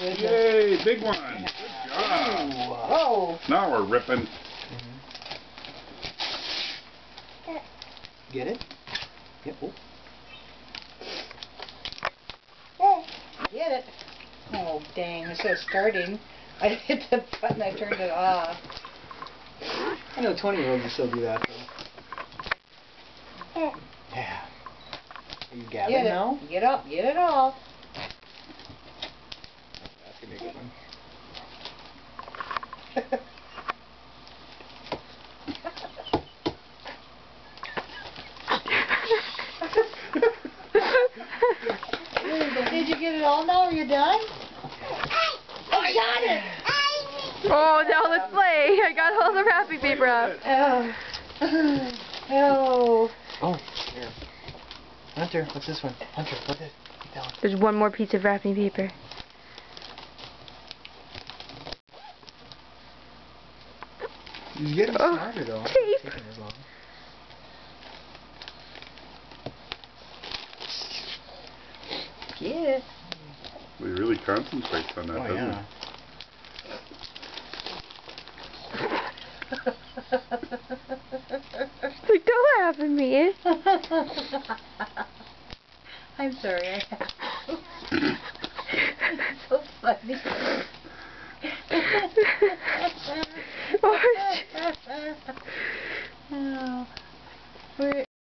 Yay, big one. Good job. Whoa. Now we're ripping. Get it? Yep. Get it. Oh, dang. Instead of starting, I hit the button, I turned it off. I know 20-year-olds will still do that, though. Yeah. Are you gabbing now? Get up. Get it off. That's going to be a good one. Did you get it all now? Are you done? Oh, I got it! Oh, now let's play. I got all the wrapping paper out. Oh. Oh. Oh, here. Hunter, what's this one? Hunter, look at it. There's one more piece of wrapping paper. He's getting smarter, though. Tape. Taking as long. Get it. We really concentrate on that, doesn't Yeah. Like, don't laugh at me. I'm sorry, I have to. It's so funny.